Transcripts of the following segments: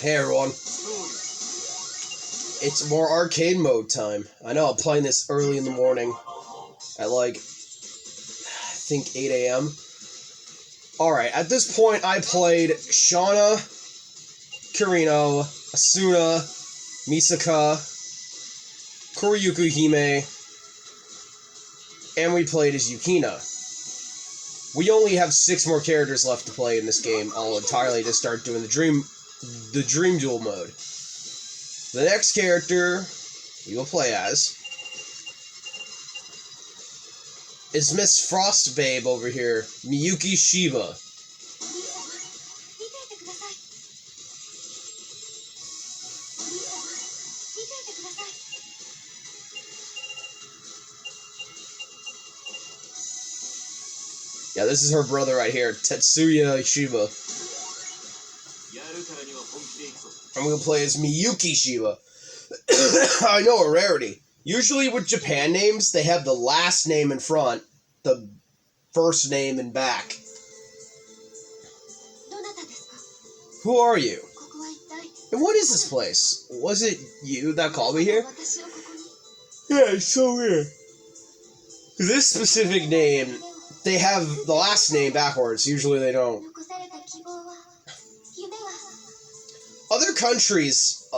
Hey everyone. It's more arcade mode time. I know I'm playing this early in the morning at like, I think 8 a.m. Alright, at this point I played Shauna, Kirino, Asuna, Misaka, Kuriyuku Hime, and we played as Yukina. We only have 6 more characters left to play in this game, all entirely to start doing the Dream Duel mode. The next character we will play as is Miss Frost Babe over here, Miyuki Shiba. Yeah, this is her brother right here, Tetsuya Shiba. I'm gonna play as Miyuki Shiba. I know, a rarity. Usually with Japan names, they have the last name in front, the first name in back. Who are you? And what is this place? Was it you that called me here? Yeah, it's so weird. This specific name, they have the last name backwards. Usually they don't. Other countries,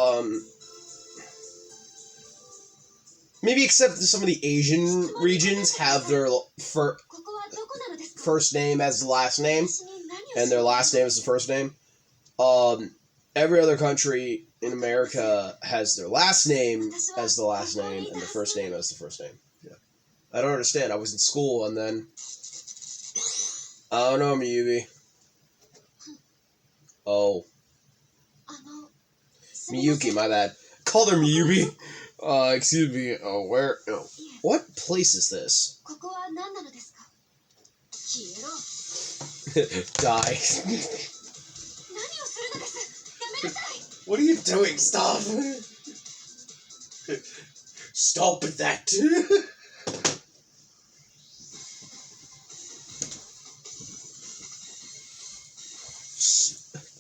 maybe except some of the Asian regions, have their first name as the last name, and their last name as the first name. Every other country in America has their last name as the last name, and the first name as the first name. Yeah. I don't understand. I was in school, and then... I don't know, Miyuki. Oh. Miyuki, my bad. Called her Miyuki. Excuse me. Oh, where? Oh. What place is this? Die. What are you doing? Stop. Stop that.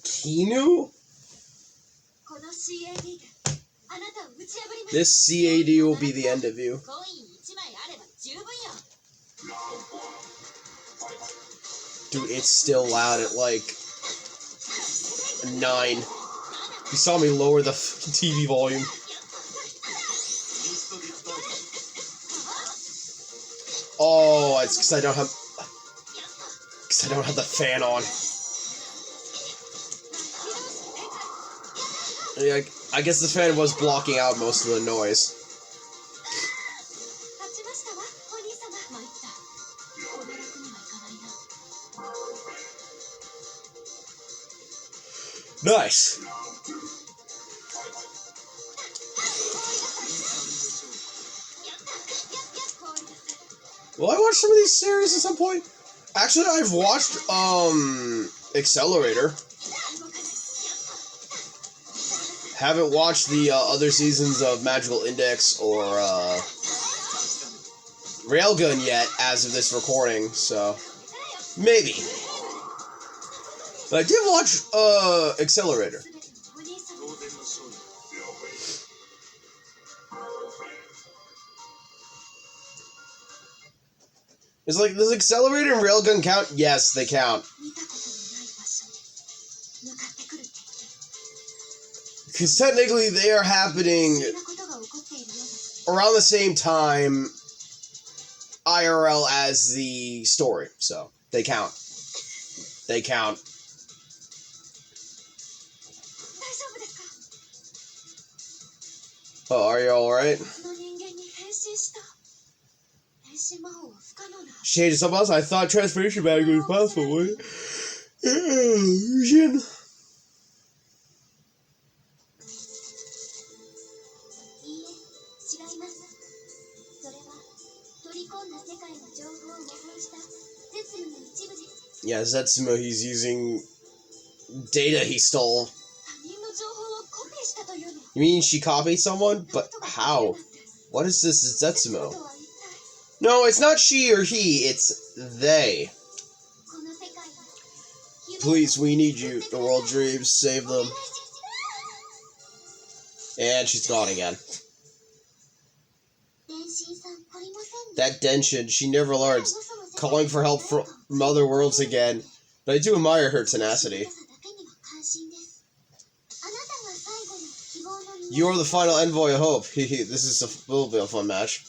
Kinu? This CAD will be the end of you. Dude, it's still loud at like 9. You saw me lower the TV volume. Oh, it's because I don't have the fan on. Yeah, I guess the fan was blocking out most of the noise. Nice. Will I watch some of these series at some point? Actually, I've watched, Accelerator. Haven't watched the, other seasons of Magical Index or, Railgun yet, as of this recording, so... Maybe. But I did watch, Accelerator. It's like, does Accelerator and Railgun count? Yes, they count. Because technically they are happening around the same time IRL as the story, so they count. They count. Oh, are you alright? Change something else? I thought transformation bag was possible, wouldn't it? Yeah, Zetsumo, he's using data he stole. You mean she copied someone? But how? What is this Zetsumo? No, it's not she or he, it's they. Please, we need you. The world dreams, save them. And she's gone again. That Denshin, she never learns. Calling for help from other worlds again. But I do admire her tenacity. You are the final envoy of hope. This will be a fun match.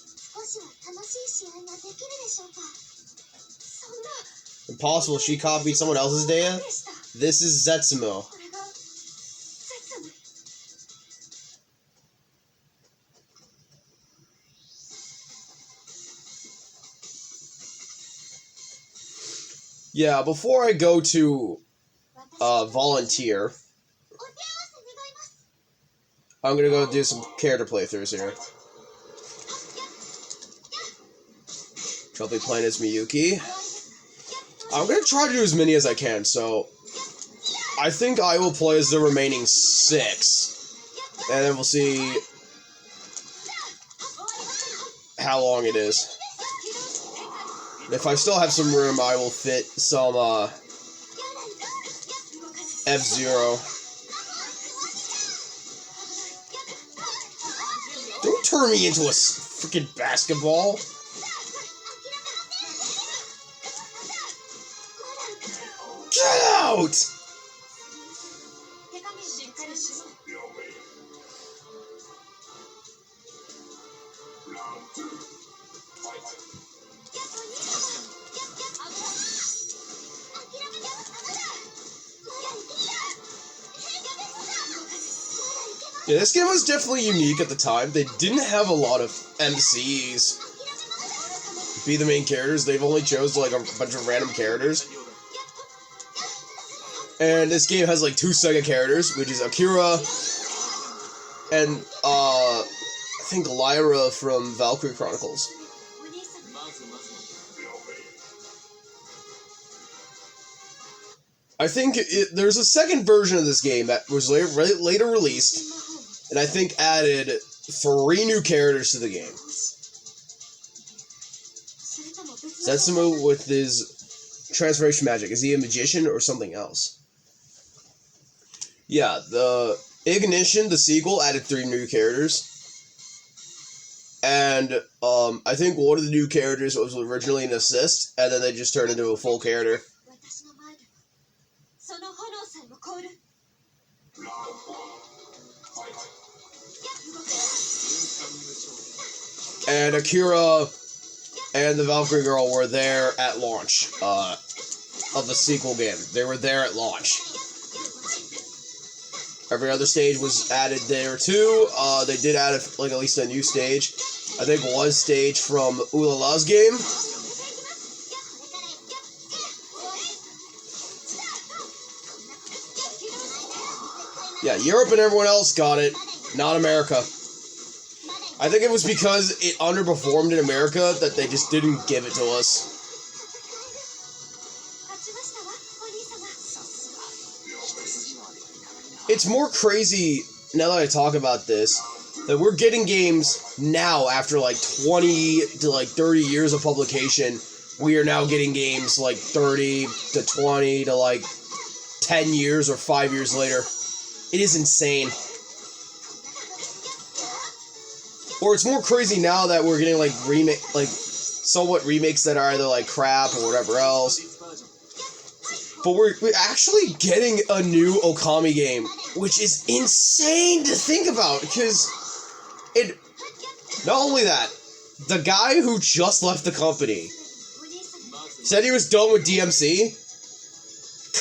Impossible, she copied someone else's data? This is Zetsumo. Yeah, before I go to volunteer, I'm gonna go do some character playthroughs here. I'll be playing as Miyuki. I'm gonna try to do as many as I can, so I think I will play as the remaining 6, and then we'll see how long it is. If I still have some room, I will fit some F-Zero. Don't turn me into a freaking basketball. Get out! Yeah, this game was definitely unique at the time. They didn't have a lot of MCs be the main characters. They've only chose like a bunch of random characters. And this game has like 2 Sega characters, which is Akira and I think Lyra from Valkyrie Chronicles. I think there's a second version of this game that was later released, and I think added 3 new characters to the game. Zetsumo with his transformation magic. Is he a magician or something else? Yeah, the Ignition, the sequel, added 3 new characters. And I think one of the new characters was originally an assist, and then they just turned into a full character. And Akira and the Valkyrie girl were there at launch of the sequel game. They were there at launch. Every other stage was added there too. They did add at least a new stage. I think one stage from Ulala's game. Yeah, Europe and everyone else got it, not America. I think it was because it underperformed in America that they just didn't give it to us. It's more crazy, now that I talk about this, that we're getting games now after like 20 to like 30 years of publication. We are now getting games like 30 to 20 to like 10 years or 5 years later. It is insane. Or it's more crazy now that we're getting like somewhat remakes that are either like crap or whatever else. But we're actually getting a new Okami game, which is insane to think about, because it... Not only that, the guy who just left the company said he was done with DMC,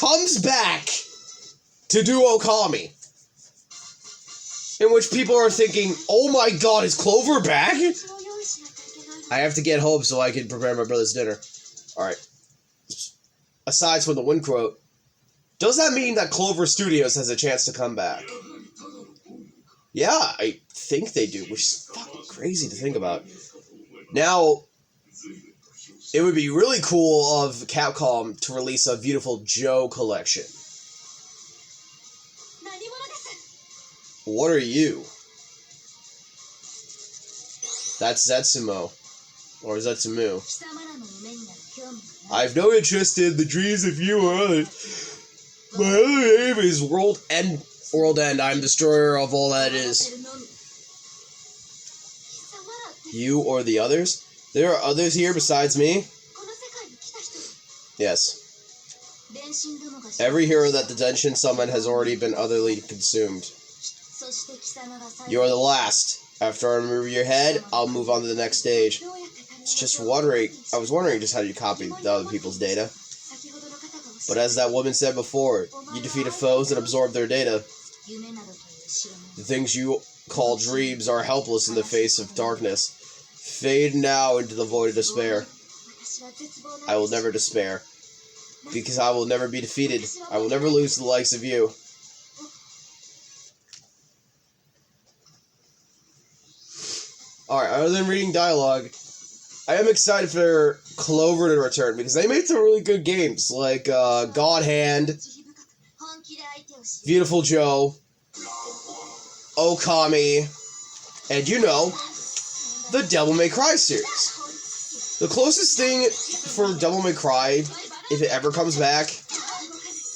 comes back to do Okami. In which people are thinking, oh my god, is Clover back? I have to get home so I can prepare my brother's dinner. Alright. Aside from the win quote, does that mean that Clover Studios has a chance to come back? Yeah, I think they do, which is fucking crazy to think about. Now, it would be really cool of Capcom to release a Beautiful Joe collection. What are you? That's Zetsumo. Or Zetsumu. I've no interest in the dreams of you or others. My other name is World End World end. I'm destroyer of all that is. You or the others? There are others here besides me? Yes. Every hero that the Denshin summoned has already been utterly consumed. You are the last. After I remove your head, I'll move on to the next stage. I was wondering just how you copied the other people's data. But as that woman said before, you defeated foes and absorbed their data. The things you call dreams are helpless in the face of darkness. Fade now into the void of despair. I will never despair. Because I will never be defeated. I will never lose to the likes of you. Alright, other than reading dialogue, I am excited for Clover to return, because they made some really good games, like God Hand, Beautiful Joe, Okami, and you know, the Devil May Cry series. The closest thing for Devil May Cry, if it ever comes back,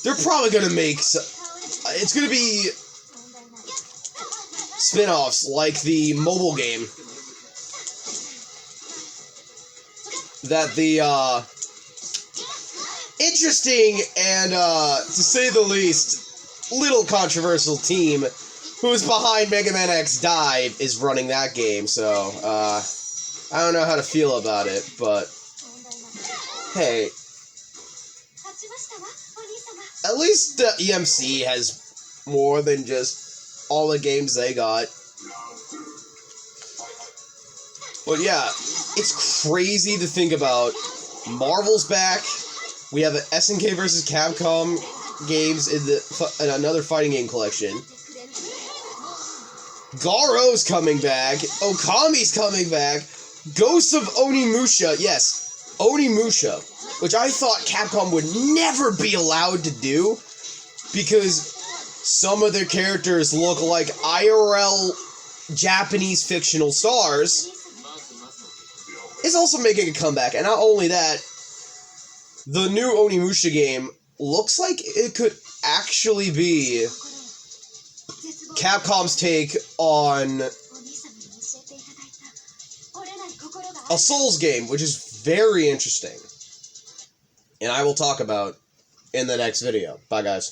they're probably going to make... It's going to be spin-offs, like the mobile game. That the, interesting and, to say the least, little controversial team who's behind Mega Man X Dive is running that game, so, I don't know how to feel about it, but, hey, at least the EMC has more than just all the games they got. But yeah, it's crazy to think about. Marvel's back. We have an SNK vs. Capcom games in another fighting game collection. Garo's coming back. Okami's coming back. Ghosts of Onimusha. Yes, Onimusha. Which I thought Capcom would never be allowed to do. Because some of their characters look like IRL Japanese fictional stars. Is also making a comeback, and not only that, the new Onimusha game looks like it could actually be Capcom's take on a Souls game, which is very interesting, and I will talk about in the next video. Bye, guys.